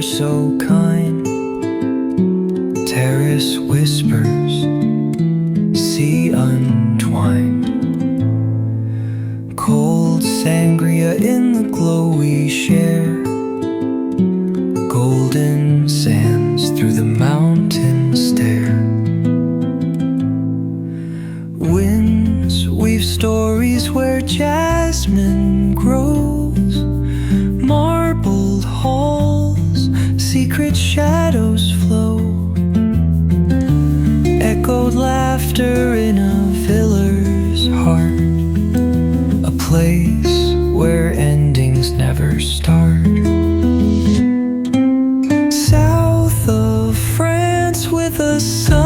air so kind. Terrace whispers, sea untwined. Cold sangria in the glow we share. Golden sands through the mountain stair. Winds weave stories where jasmine grows. Marbled halls, secret shadows flow. Echoed laughter in a villar's heart. A place where endings never start. South of France with a sun